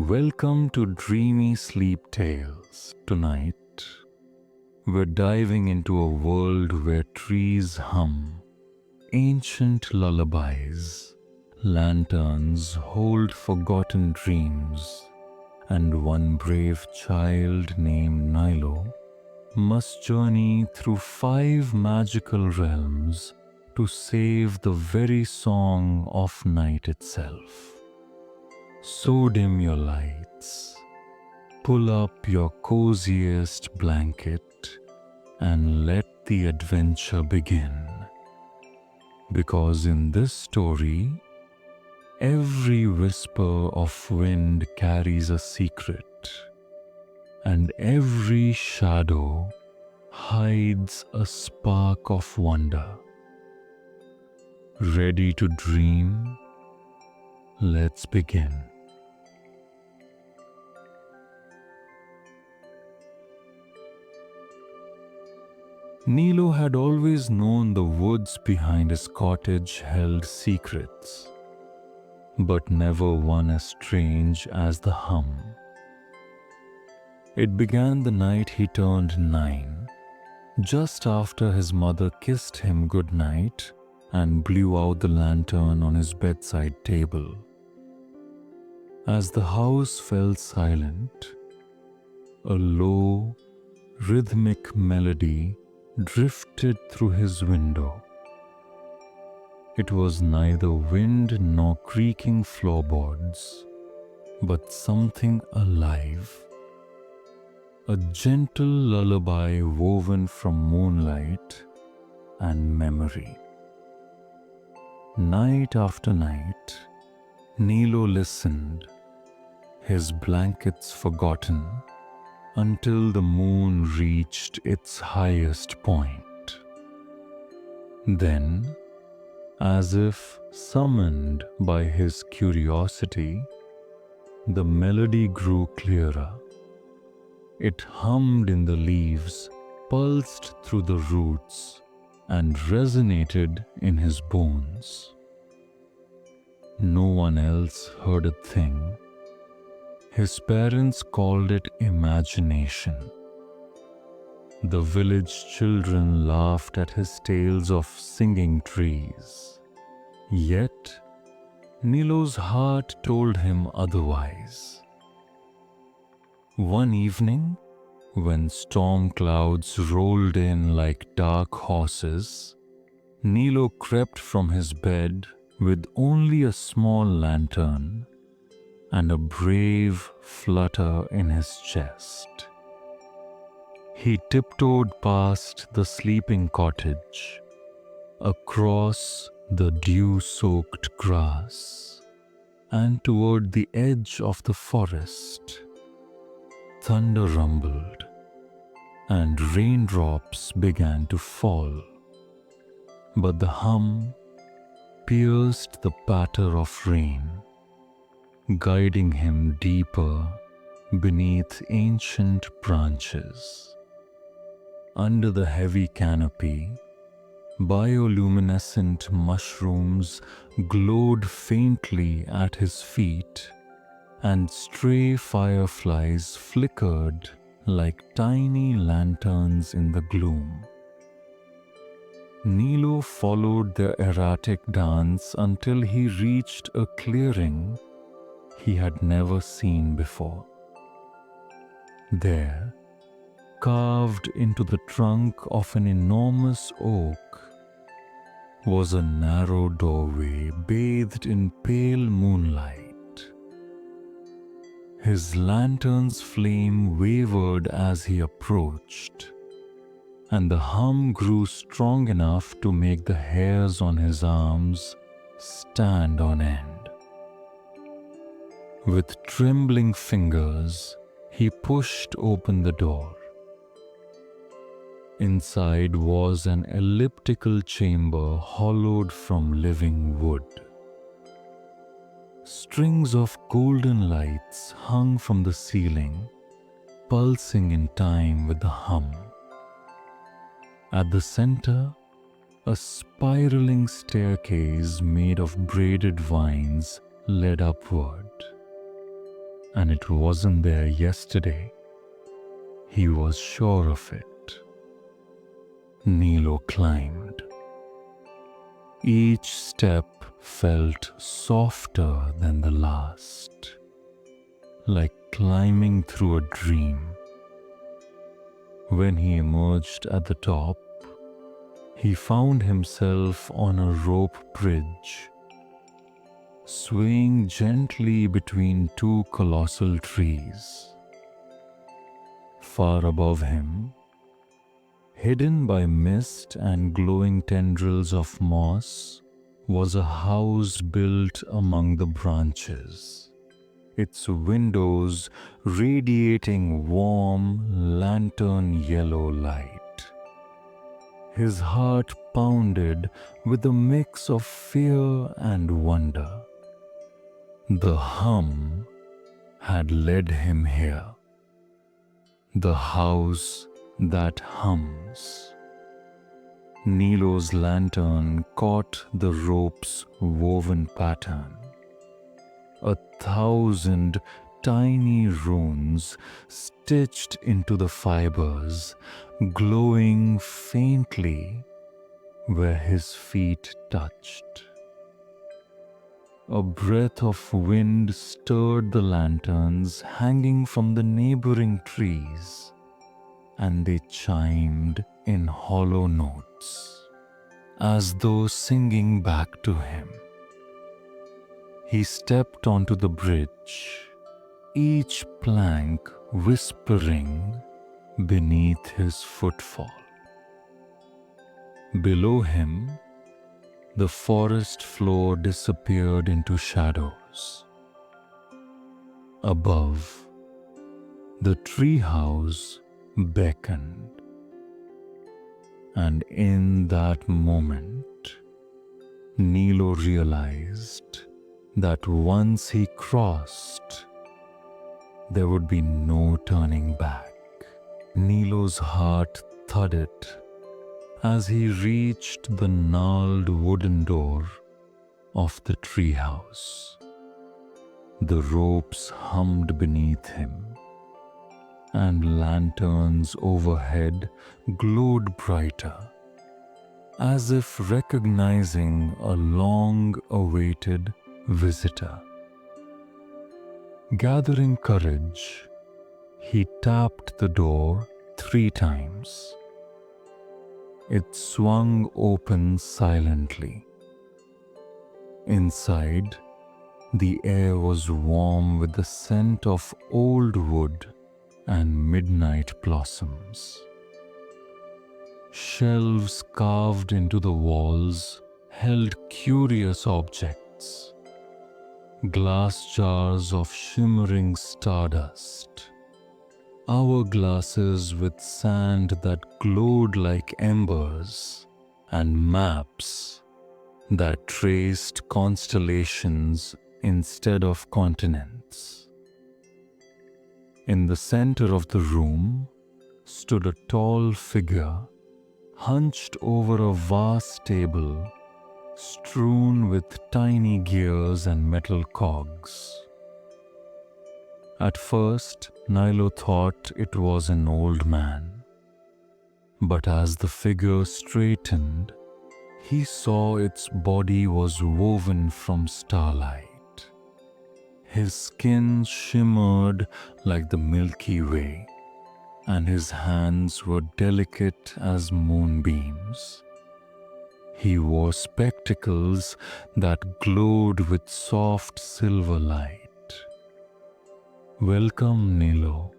Welcome to Dreamy Sleep Tales. Tonight, we're diving into a world where trees hum, ancient lullabies, lanterns hold forgotten dreams, and one brave child named Nilo must journey through 5 magical realms to save the very song of night itself. So dim your lights, pull up your coziest blanket, and let the adventure begin. Because in this story, every whisper of wind carries a secret, and every shadow hides a spark of wonder. Ready to dream? Let's begin. Nilo had always known the woods behind his cottage held secrets, but never one as strange as the hum. It began the night he turned 9, just after his mother kissed him goodnight and blew out the lantern on his bedside table. As the house fell silent, a low, rhythmic melody drifted through his window. It was neither wind nor creaking floorboards, but something alive. A gentle lullaby woven from moonlight and memory. Night after night, Nilo listened, his blankets forgotten, until the moon reached its highest point. Then, as if summoned by his curiosity, the melody grew clearer. It hummed in the leaves, pulsed through the roots, and resonated in his bones. No one else heard a thing. His parents called it imagination. The village children laughed at his tales of singing trees. Yet, Nilo's heart told him otherwise. One evening, when storm clouds rolled in like dark horses, Nilo crept from his bed with only a small lantern and a brave flutter in his chest. He tiptoed past the sleeping cottage, across the dew-soaked grass, and toward the edge of the forest. Thunder rumbled, and raindrops began to fall, but the hum pierced the patter of rain, guiding him deeper beneath ancient branches. Under the heavy canopy, bioluminescent mushrooms glowed faintly at his feet, and stray fireflies flickered like tiny lanterns in the gloom. Nilo followed their erratic dance until he reached a clearing he had never seen before. There, carved into the trunk of an enormous oak, was a narrow doorway bathed in pale moonlight. His lantern's flame wavered as he approached, and the hum grew strong enough to make the hairs on his arms stand on end. With trembling fingers, he pushed open the door. Inside was an elliptical chamber hollowed from living wood. Strings of golden lights hung from the ceiling, pulsing in time with the hum. At the center, a spiraling staircase made of braided vines led upward. and it wasn't there yesterday. He was sure of it. Nilo climbed. Each step felt softer than the last, like climbing through a dream. When he emerged at the top, he found himself on a rope bridge, swaying gently between two colossal trees. Far above him, hidden by mist and glowing tendrils of moss, was a house built among the branches, its windows radiating warm, lantern yellow light. His heart pounded with a mix of fear and wonder. The hum had led him here. The house that hums. Nilo's lantern caught the rope's woven pattern. 1,000 tiny runes stitched into the fibers, glowing faintly where his feet touched. A breath of wind stirred the lanterns hanging from the neighboring trees, and they chimed in hollow notes, as though singing back to him. He stepped onto the bridge, each plank whispering beneath his footfall. Below him, the forest floor disappeared into shadows. Above, the treehouse beckoned. And in that moment, Nilo realized that once he crossed, there would be no turning back. Nilo's heart thudded as he reached the gnarled wooden door of the treehouse. The ropes hummed beneath him, and lanterns overhead glowed brighter, as if recognizing a long-awaited visitor. Gathering courage, he tapped the door 3 times. It swung open silently. Inside, the air was warm with the scent of old wood and midnight blossoms. Shelves carved into the walls held curious objects. Glass jars of shimmering stardust, hourglasses with sand that glowed like embers, and maps that traced constellations instead of continents. In the center of the room stood a tall figure, hunched over a vast table strewn with tiny gears and metal cogs. At first, Nilo thought it was an old man, but as the figure straightened, he saw its body was woven from starlight. His skin shimmered like the Milky Way, and his hands were delicate as moonbeams. He wore spectacles that glowed with soft silver light. "Welcome, Nilo,"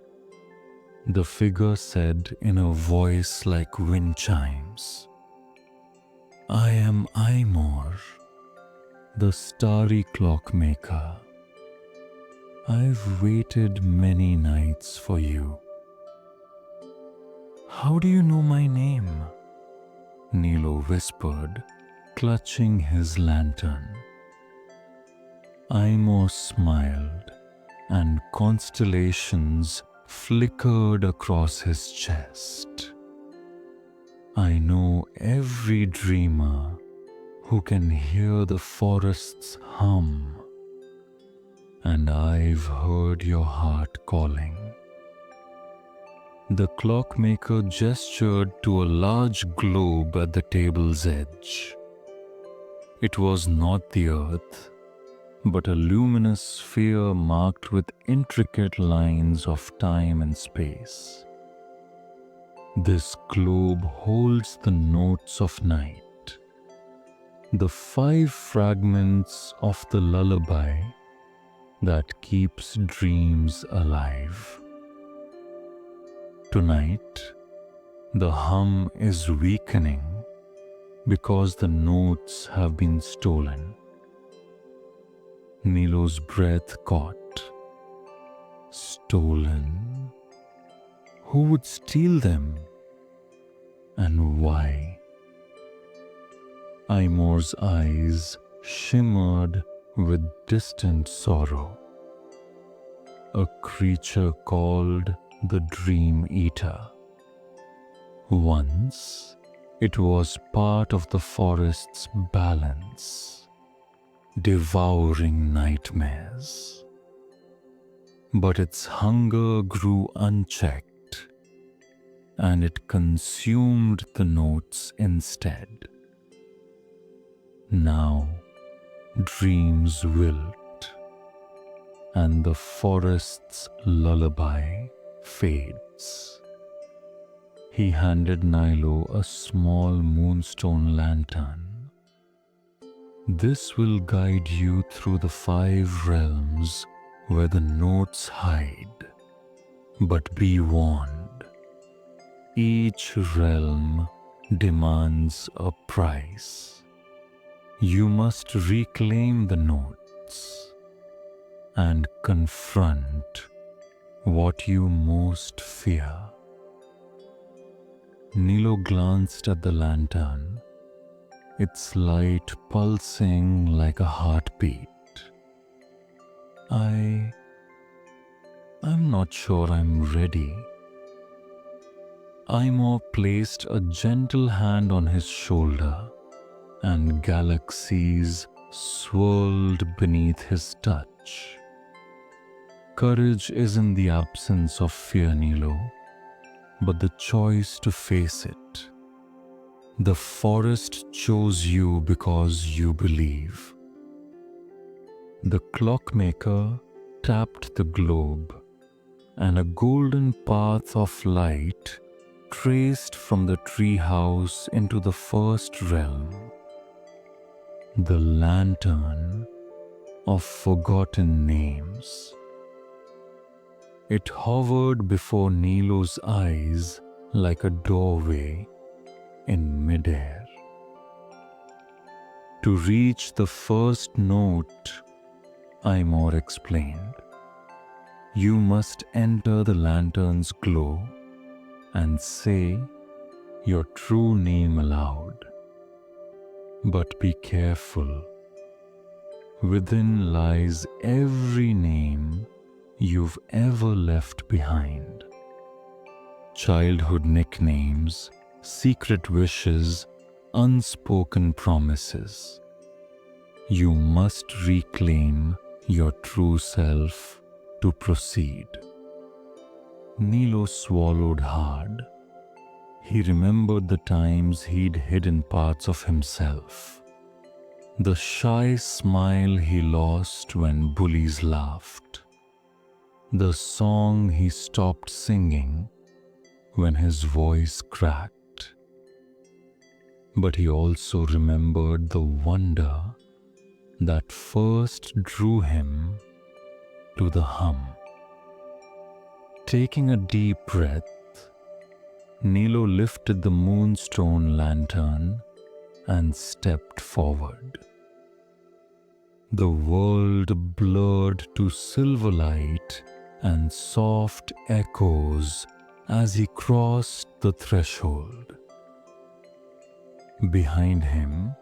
the figure said in a voice like wind chimes. "I am Aimor, the starry clockmaker. I've waited many nights for you." "How do you know my name?" Nilo whispered, clutching his lantern. Aimor smiled, and constellations flickered across his chest. "I know every dreamer who can hear the forest's hum, and I've heard your heart calling. The clockmaker gestured to a large globe at the table's edge. It was not the earth, but a luminous sphere marked with intricate lines of time and space. This globe holds the notes of night, the 5 fragments of the lullaby that keeps dreams alive. Tonight, the hum is weakening because the notes have been stolen. Nilo's breath caught. Stolen? Who would steal them? And why? Aimore's eyes shimmered with distant sorrow. A creature called the Dream Eater. Once, it was part of the forest's balance, devouring nightmares. But its hunger grew unchecked, and it consumed the notes instead. Now, dreams wilt, and the forest's lullaby fades. He handed Nilo a small moonstone lantern. This will guide you through the 5 realms where the notes hide. But be warned, each realm demands a price. You must reclaim the notes and confront what you most fear. Nilo glanced at the lantern, its light pulsing like a heartbeat. I'm not sure I'm ready. Aimor placed a gentle hand on his shoulder, and galaxies swirled beneath his touch. Courage is in the absence of fear, Nilo, but the choice to face it. The forest chose you because you believe. The clockmaker tapped the globe, and a golden path of light traced from the treehouse into the first realm. The lantern of forgotten names. It hovered before Nilo's eyes like a doorway in midair. To reach the first note, Aimor explained, you must enter the lantern's glow and say your true name aloud. But be careful. Within lies every name you've ever left behind. Childhood nicknames, secret wishes, unspoken promises. You must reclaim your true self to proceed. Nilo swallowed hard. He remembered the times he'd hidden parts of himself. The shy smile he lost when bullies laughed. The song he stopped singing when his voice cracked. But he also remembered the wonder that first drew him to the hum. Taking a deep breath, Nilo lifted the moonstone lantern and stepped forward. The world blurred to silver light and soft echoes as he crossed the threshold. Behind him,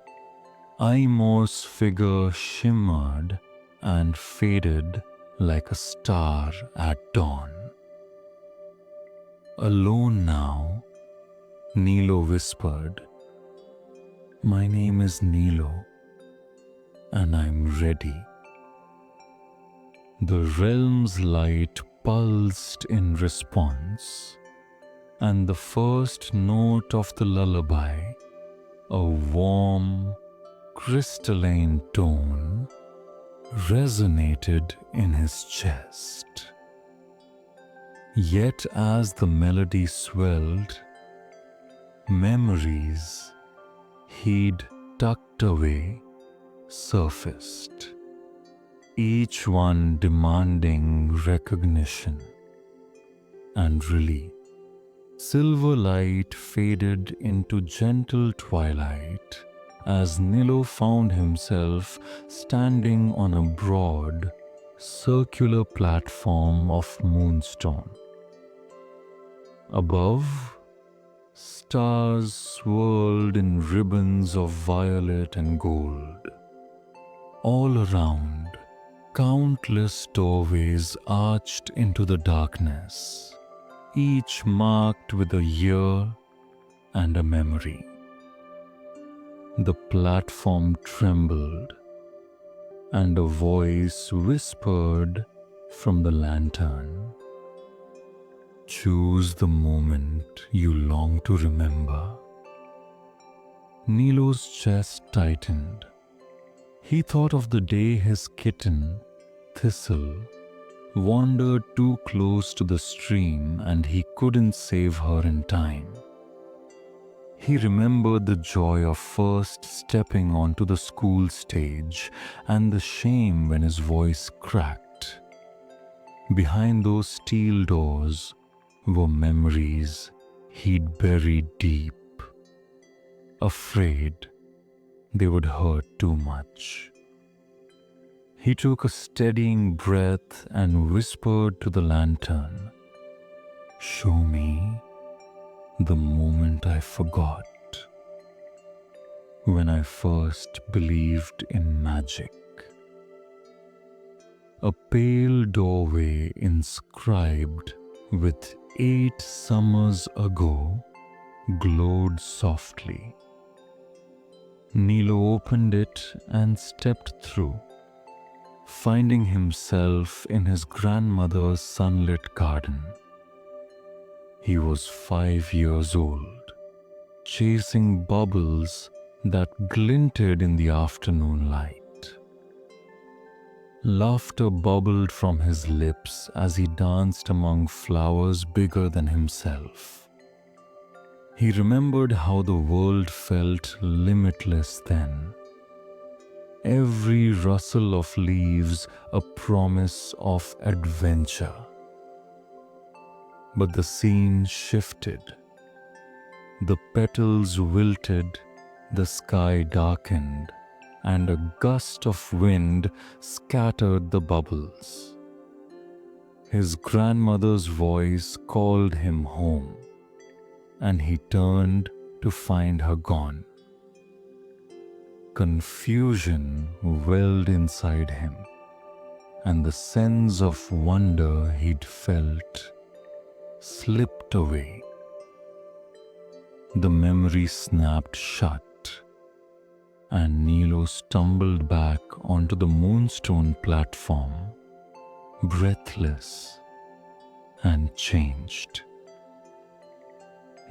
Aimor's figure shimmered and faded like a star at dawn. Alone now, Nilo whispered, my name is Nilo, and I'm ready. The realm's light pulsed in response, and the first note of the lullaby, a warm, crystalline tone, resonated in his chest. Yet as the melody swelled, memories he'd tucked away surfaced, each one demanding recognition and relief. Silver light faded into gentle twilight as Nilo found himself standing on a broad, circular platform of moonstone. Above, stars swirled in ribbons of violet and gold. All around, countless doorways arched into the darkness, each marked with a year and a memory. The platform trembled, and a voice whispered from the lantern, "Choose the moment you long to remember." Nilo's chest tightened. He thought of the day his kitten, Thistle, wandered too close to the stream and he couldn't save her in time. He remembered the joy of first stepping onto the school stage and the shame when his voice cracked. Behind those steel doors were memories he'd buried deep, afraid they would hurt too much. He took a steadying breath and whispered to the lantern, "Show me the moment I forgot, when I first believed in magic." A pale doorway inscribed with 8 summers ago glowed softly. Nilo opened it and stepped through, finding himself in his grandmother's sunlit garden. He was 5 years old, chasing bubbles that glinted in the afternoon light. Laughter bubbled from his lips as he danced among flowers bigger than himself. He remembered how the world felt limitless then. Every rustle of leaves a promise of adventure. But the scene shifted. The petals wilted, the sky darkened, and a gust of wind scattered the bubbles. His grandmother's voice called him home, and he turned to find her gone. Confusion welled inside him, and the sense of wonder he'd felt slipped away. The memory snapped shut, and Nilo stumbled back onto the moonstone platform, breathless and changed.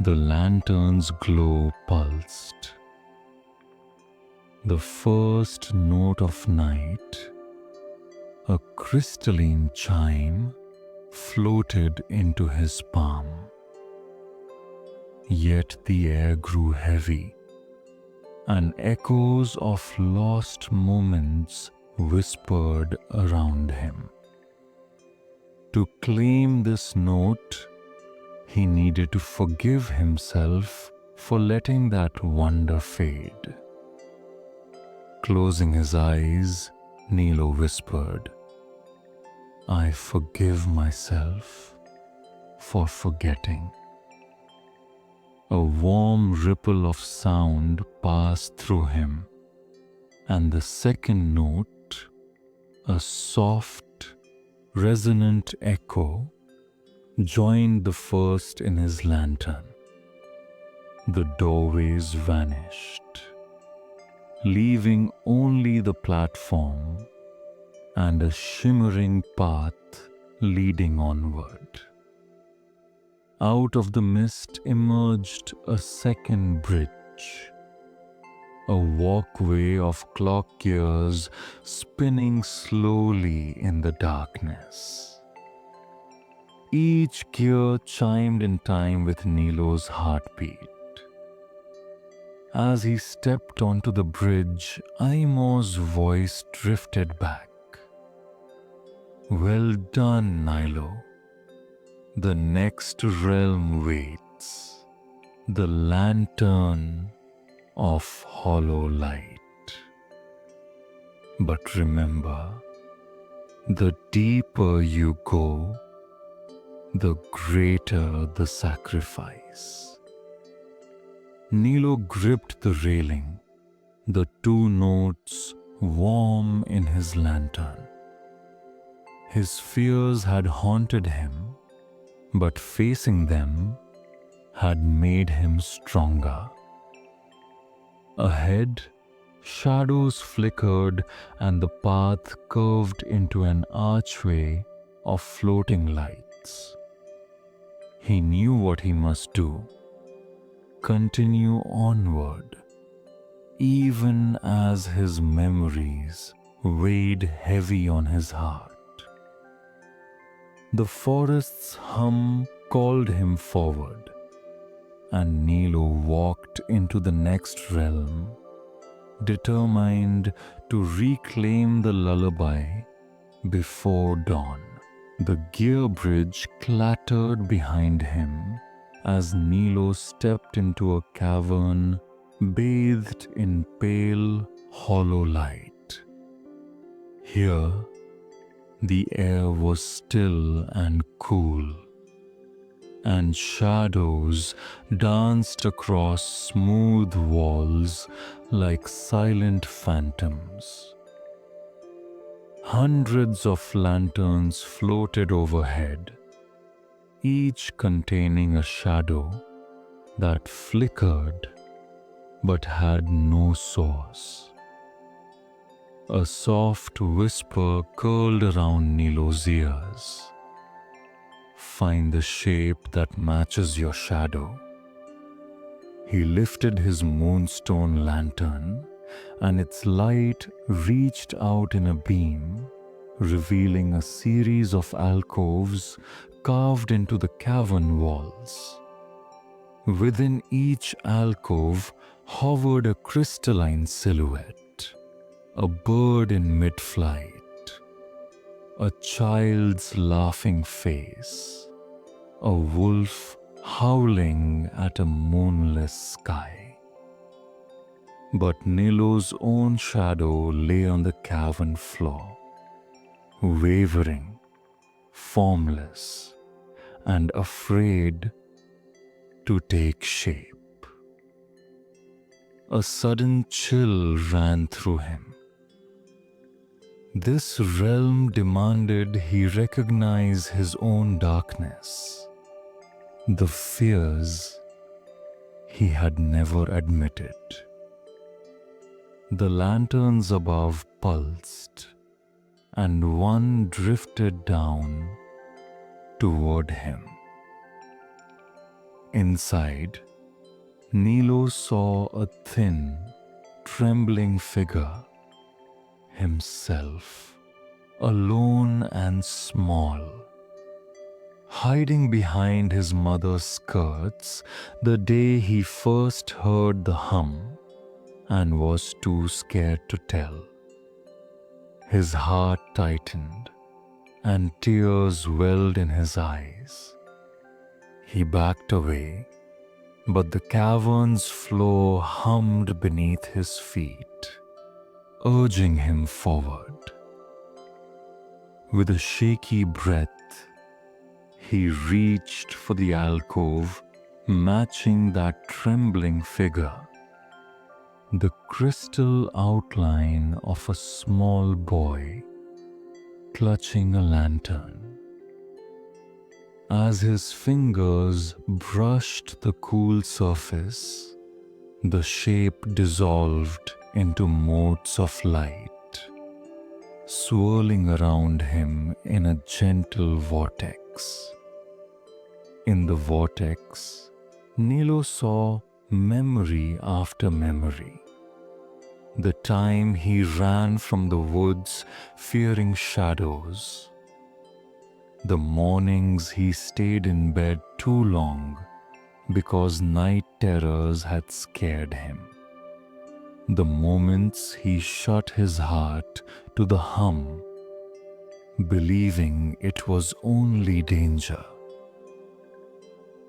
The lantern's glow pulsed. The first note of night, a crystalline chime, floated into his palm. Yet the air grew heavy, and echoes of lost moments whispered around him. To claim this note, he needed to forgive himself for letting that wonder fade. Closing his eyes, Nilo whispered, "I forgive myself for forgetting." A warm ripple of sound passed through him, and the second note, a soft, resonant echo, joined the first in his lantern. The doorways vanished, leaving only the platform and a shimmering path leading onward. Out of the mist emerged a second bridge, a walkway of clock gears spinning slowly in the darkness. Each gear chimed in time with Nilo's heartbeat. As he stepped onto the bridge, Aimo's voice drifted back. Well done, Nilo. The next realm waits. The lantern of hollow light. But remember, the deeper you go, the greater the sacrifice. Nilo gripped the railing, the two notes warm in his lantern. His fears had haunted him, but facing them had made him stronger. Ahead, shadows flickered and the path curved into an archway of floating lights. He knew what he must do. Continue onward, even as his memories weighed heavy on his heart. The forest's hum called him forward, and Nilo walked into the next realm, determined to reclaim the lullaby before dawn. The gear bridge clattered behind him as Nilo stepped into a cavern bathed in pale, hollow light. Here, the air was still and cool, and shadows danced across smooth walls like silent phantoms. Hundreds of lanterns floated overhead, each containing a shadow that flickered but had no source. A soft whisper curled around Nilo's ears. Find the shape that matches your shadow. He lifted his moonstone lantern, and its light reached out in a beam, revealing a series of alcoves carved into the cavern walls. Within each alcove hovered a crystalline silhouette, a bird in mid-flight, a child's laughing face, a wolf howling at a moonless sky. But Nilo's own shadow lay on the cavern floor, wavering, formless, and afraid to take shape. A sudden chill ran through him. This realm demanded he recognize his own darkness, the fears he had never admitted. The lanterns above pulsed, and one drifted down toward him. Inside, Nilo saw a thin, trembling figure, himself, alone and small. Hiding behind his mother's skirts the day he first heard the hum and was too scared to tell. His heart tightened and tears welled in his eyes. He backed away, but the cavern's floor hummed beneath his feet, urging him forward. With a shaky breath, he reached for the alcove matching that trembling figure, the crystal outline of a small boy clutching a lantern. As his fingers brushed the cool surface, the shape dissolved into motes of light, swirling around him in a gentle vortex. In the vortex, Nilo saw memory after memory. The time he ran from the woods fearing shadows. The mornings he stayed in bed too long because night terrors had scared him. The moments he shut his heart to the hum, believing it was only danger.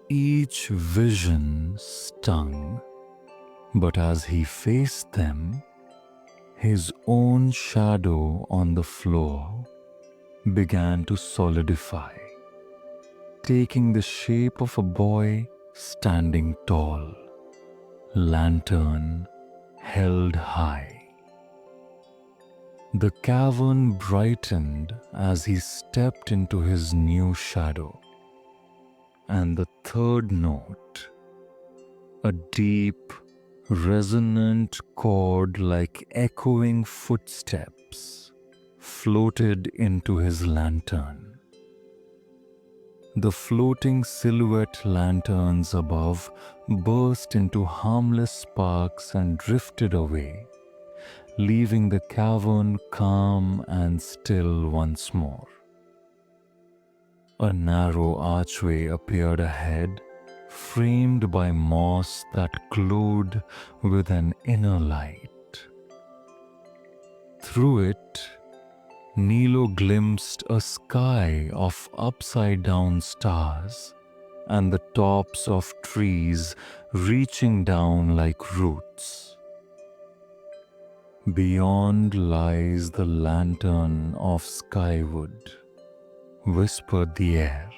Each vision stung, but as he faced them, his own shadow on the floor began to solidify, taking the shape of a boy standing tall, lantern held high. The cavern brightened as he stepped into his new shadow, and the third note, a deep, resonant chord like echoing footsteps, floated into his lantern. The floating silhouette lanterns above burst into harmless sparks and drifted away, leaving the cavern calm and still once more. A narrow archway appeared ahead, framed by moss that glowed with an inner light. Through it, Nilo glimpsed a sky of upside-down stars and the tops of trees reaching down like roots. Beyond lies the lantern of skywood, whispered the air.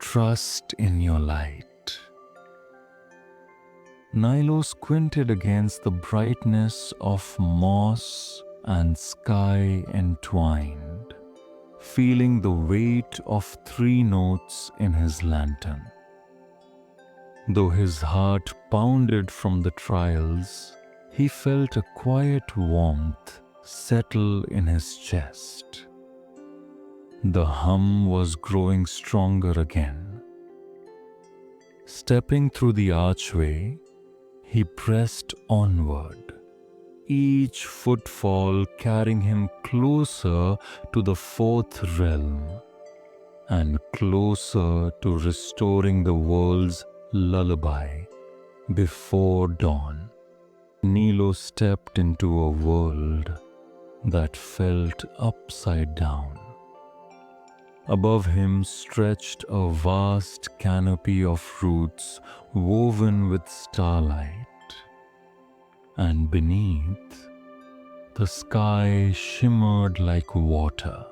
Trust in your light. Nilo squinted against the brightness of moss and sky entwined, feeling the weight of 3 notes in his lantern. Though his heart pounded from the trials, he felt a quiet warmth settle in his chest. The hum was growing stronger again. Stepping through the archway, he pressed onward, each footfall carrying him closer to the 4th realm and closer to restoring the world's lullaby before dawn. Nilo stepped into a world that felt upside down. Above him stretched a vast canopy of roots woven with starlight, and beneath, the sky shimmered like water.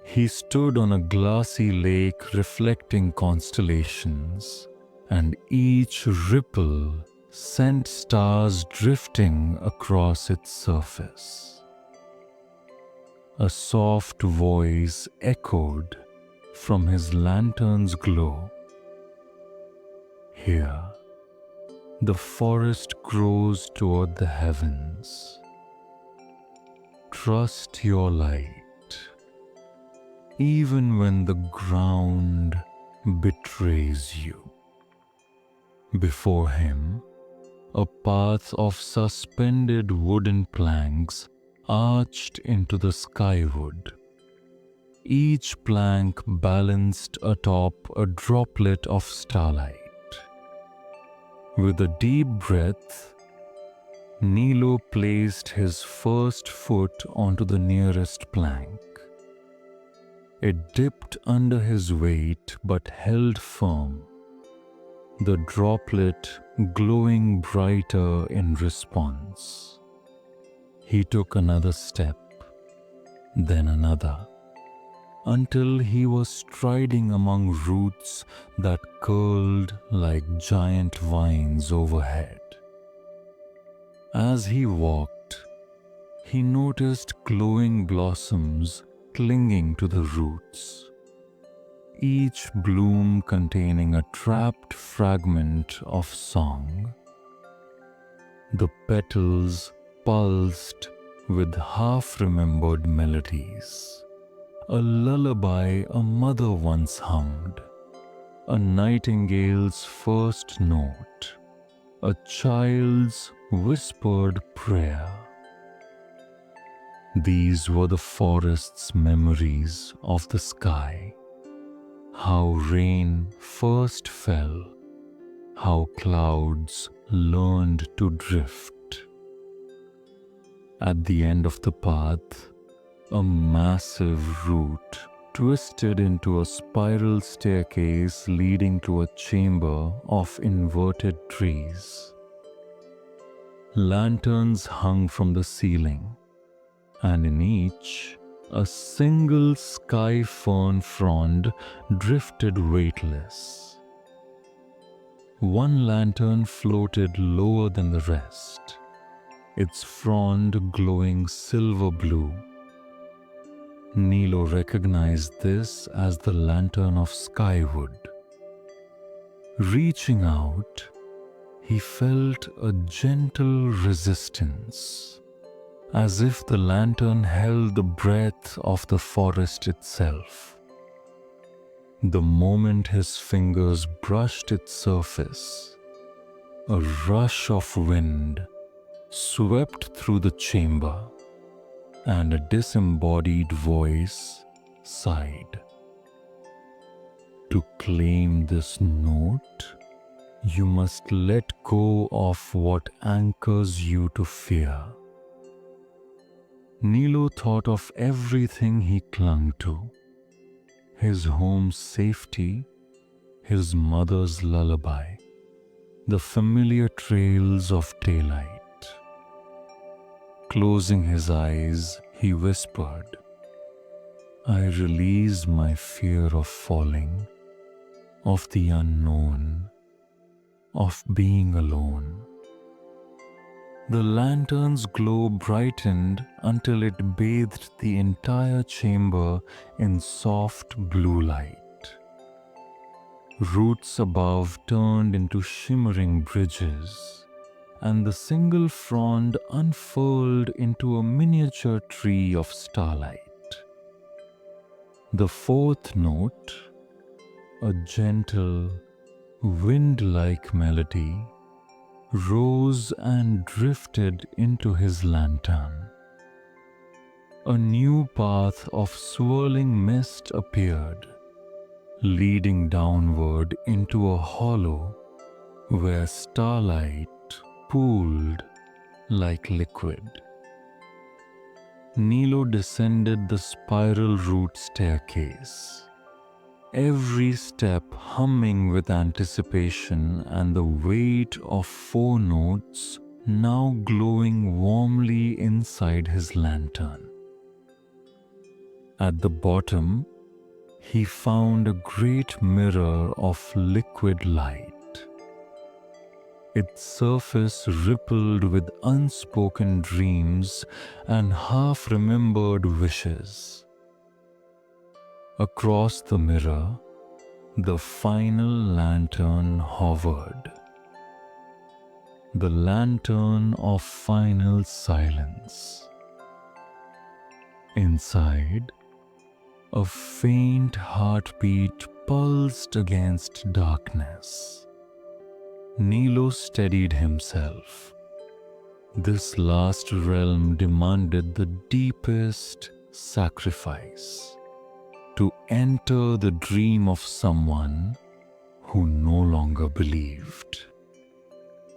He stood on a glassy lake reflecting constellations, and each ripple sent stars drifting across its surface. A soft voice echoed from his lantern's glow. Here, the forest grows toward the heavens. Trust your light, even when the ground betrays you. Before him, a path of suspended wooden planks arched into the skywood. Each plank balanced atop a droplet of starlight. With a deep breath, Nilo placed his first foot onto the nearest plank. It dipped under his weight but held firm, the droplet glowing brighter in response. He took another step, then another, until he was striding among roots that curled like giant vines overhead. As he walked, he noticed glowing blossoms clinging to the roots, each bloom containing a trapped fragment of song. The petals pulsed with half-remembered melodies. A lullaby a mother once hummed, a nightingale's first note, a child's whispered prayer. These were the forest's memories of the sky, how rain first fell, how clouds learned to drift. At the end of the path, a massive root twisted into a spiral staircase leading to a chamber of inverted trees. Lanterns hung from the ceiling, and in each, a single sky fern frond drifted weightless. One lantern floated lower than the rest, its frond glowing silver blue. Nilo recognized this as the lantern of skywood. Reaching out, he felt a gentle resistance, as if the lantern held the breath of the forest itself. The moment his fingers brushed its surface, a rush of wind swept through the chamber, and a disembodied voice sighed. To claim this note, you must let go of what anchors you to fear. Nilo thought of everything he clung to: his home's safety, his mother's lullaby, the familiar trails of daylight. Closing his eyes, he whispered, "I release my fear of falling, of the unknown, of being alone." The lantern's glow brightened until it bathed the entire chamber in soft blue light. Roots above turned into shimmering bridges, and the single frond unfurled into a miniature tree of starlight. The fourth note, a gentle, wind-like melody, rose and drifted into his lantern. A new path of swirling mist appeared, leading downward into a hollow where starlight pooled like liquid. Nilo descended the spiral root staircase, every step humming with anticipation and the weight of 4 notes now glowing warmly inside his lantern. At the bottom, he found a great mirror of liquid light. Its surface rippled with unspoken dreams and half-remembered wishes. Across the mirror, the final lantern hovered. The lantern of final silence. Inside, a faint heartbeat pulsed against darkness. Nilo steadied himself. This last realm demanded the deepest sacrifice: to enter the dream of someone who no longer believed.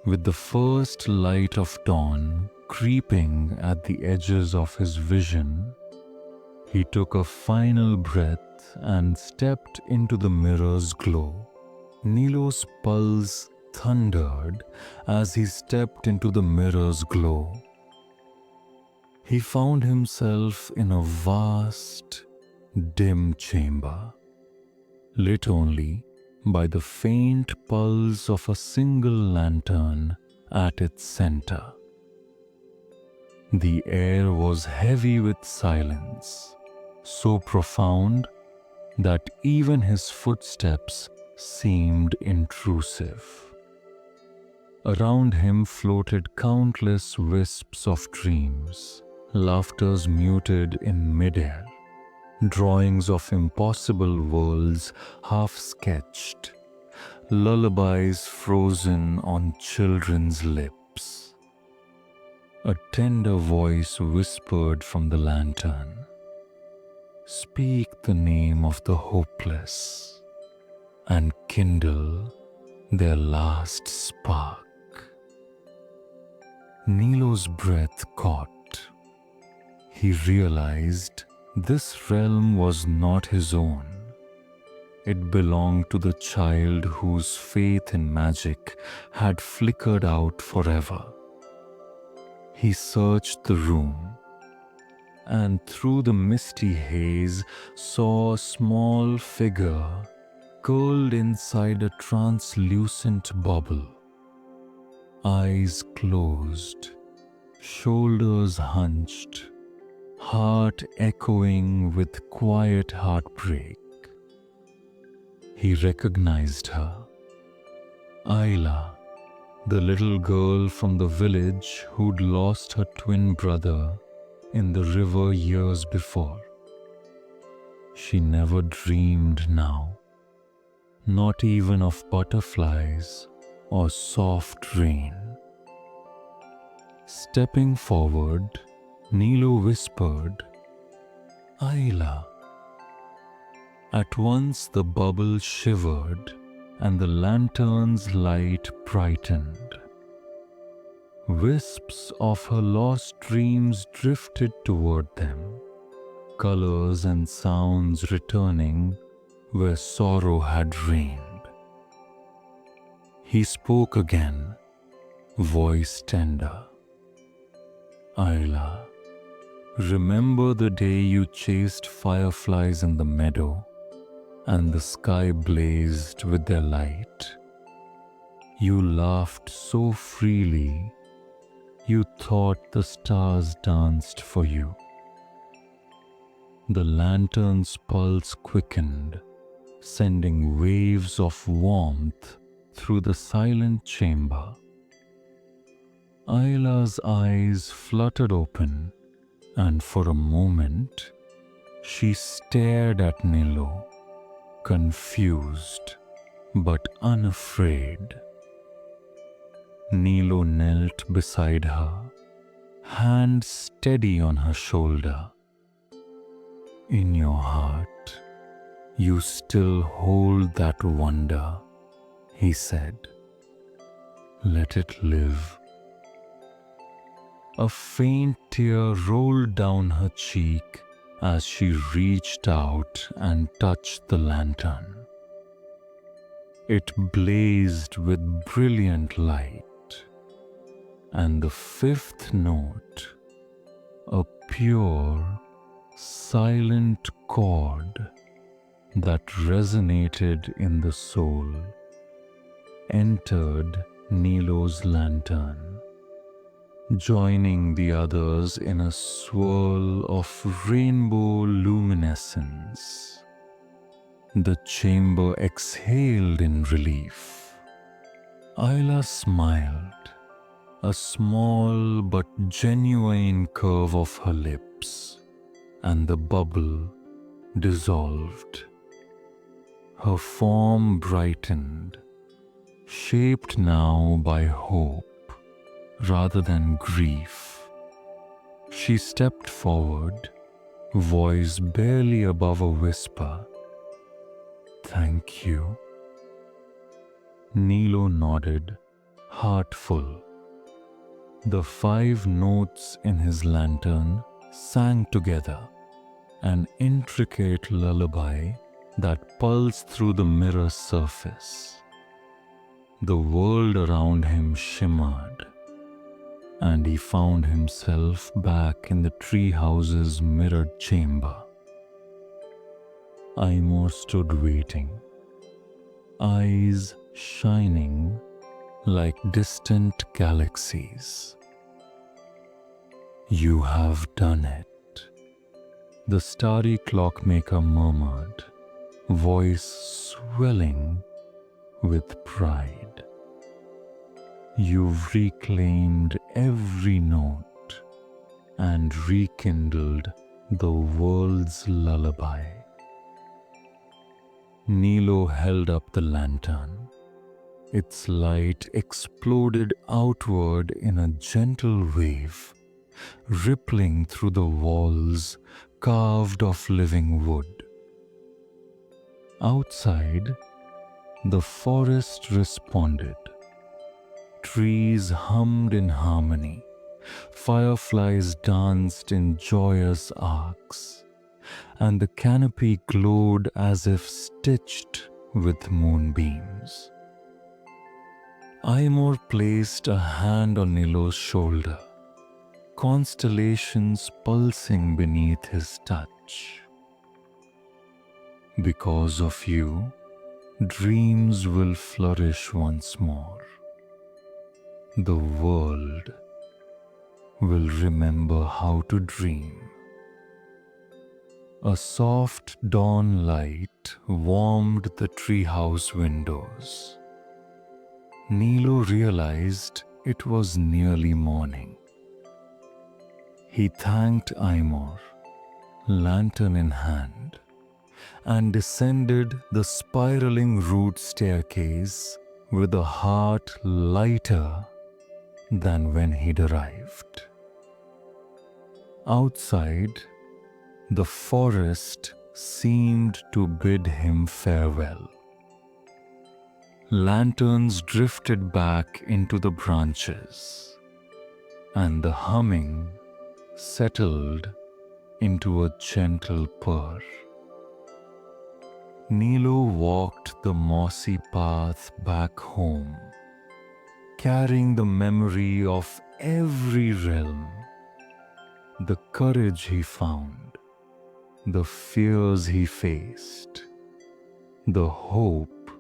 With the first light of dawn creeping at the edges of his vision, he took a final breath and stepped into the mirror's glow. Nilo's pulse thundered as he stepped into the mirror's glow. He found himself in a vast, dim chamber, lit only by the faint pulse of a single lantern at its center. The air was heavy with silence, so profound that even his footsteps seemed intrusive. Around him floated countless wisps of dreams, Laughters muted in midair, drawings of impossible worlds half sketched, lullabies frozen on children's lips. A tender voice whispered from the lantern, "Speak the name of the hopeless and kindle their last spark." Nilo's breath caught. He realized this realm was not his own. It belonged to the child whose faith in magic had flickered out forever. He searched the room, and through the misty haze saw a small figure curled inside a translucent bubble. Eyes closed, shoulders hunched, heart echoing with quiet heartbreak. He recognized her. Ayla, the little girl from the village who'd lost her twin brother in the river years before. She never dreamed now, not even of butterflies or soft rain. Stepping forward, Nilo whispered, "Ayla." At once the bubble shivered and the lantern's light brightened. Wisps of her lost dreams drifted toward them, colors and sounds returning where sorrow had reigned. He spoke again, voice tender. "Ayla, remember the day you chased fireflies in the meadow and the sky blazed with their light? You laughed so freely, you thought the stars danced for you." The lantern's pulse quickened, sending waves of warmth through the silent chamber. Ayla's eyes fluttered open, and for a moment she stared at Nilo, confused but unafraid. Nilo knelt beside her, hand steady on her shoulder. "In your heart, you still hold that wonder," he said. "Let it live." A faint tear rolled down her cheek as she reached out and touched the lantern. It blazed with brilliant light, and the fifth note, a pure, silent chord that resonated in the soul, entered Nilo's lantern, joining the others in a swirl of rainbow luminescence. The chamber exhaled in relief. Ayla smiled, a small but genuine curve of her lips, and the bubble dissolved. Her form brightened, shaped now by hope rather than grief. She stepped forward, voice barely above a whisper. "Thank you." Nilo nodded, heart full. The 5 notes in his lantern sang together, an intricate lullaby that pulsed through the mirror surface. The world around him shimmered, and he found himself back in the treehouse's mirrored chamber. Aimo stood waiting, eyes shining like distant galaxies. "You have done it," the starry clockmaker murmured, voice swelling with pride. "You've reclaimed every note, and rekindled the world's lullaby. Nilo held up the lantern. Its light exploded outward in a gentle wave, rippling through the walls carved of living wood. Outside, the forest responded. Trees hummed in harmony. Fireflies danced in joyous arcs, and the canopy glowed as if stitched with moonbeams. Aymor placed a hand on Nilo's shoulder, constellations pulsing beneath his touch. Because of you, dreams will flourish once more. The world will remember how to dream. A soft dawn light warmed the treehouse windows. Nilo realized it was nearly morning. He thanked Aymor, lantern in hand, and descended the spiraling root staircase with a heart lighter than when he'd arrived. Outside, the forest seemed to bid him farewell. Lanterns drifted back into the branches, and the humming settled into a gentle purr. Nilo walked the mossy path back home, carrying the memory of every realm, the courage he found, the fears he faced, the hope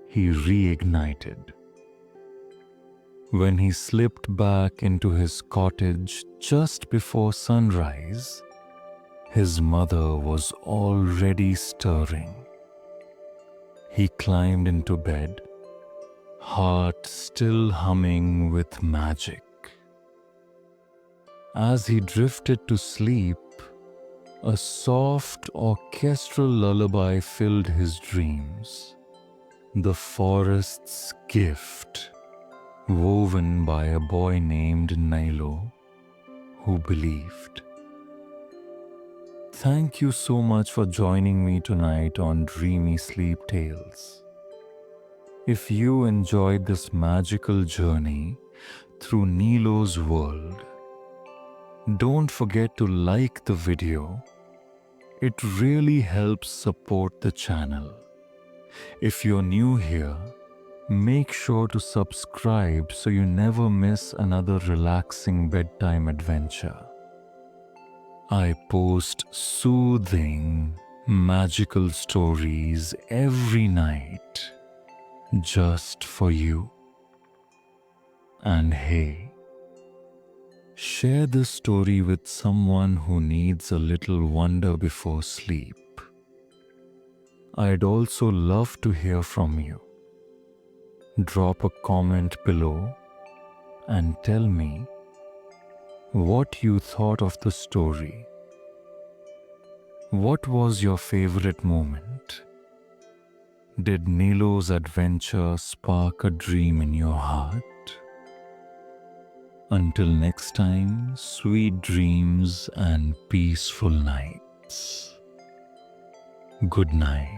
he reignited. When he slipped back into his cottage just before sunrise, his mother was already stirring. He climbed into bed, heart still humming with magic. As he drifted to sleep, a soft orchestral lullaby filled his dreams. The forest's gift, woven by a boy named Nilo, who believed. Thank you so much for joining me tonight on Dreamy Sleep Tales. If you enjoyed this magical journey through Nilo's world, don't forget to like the video. It really helps support the channel. If you're new here, make sure to subscribe so you never miss another relaxing bedtime adventure. I post soothing, magical stories every night just for you. And hey, share this story with someone who needs a little wonder before sleep. I'd also love to hear from you. Drop a comment below and tell me what you thought of the story. What was your favorite moment? Did Nilo's adventure spark a dream in your heart? Until next time, sweet dreams and peaceful nights. Good night.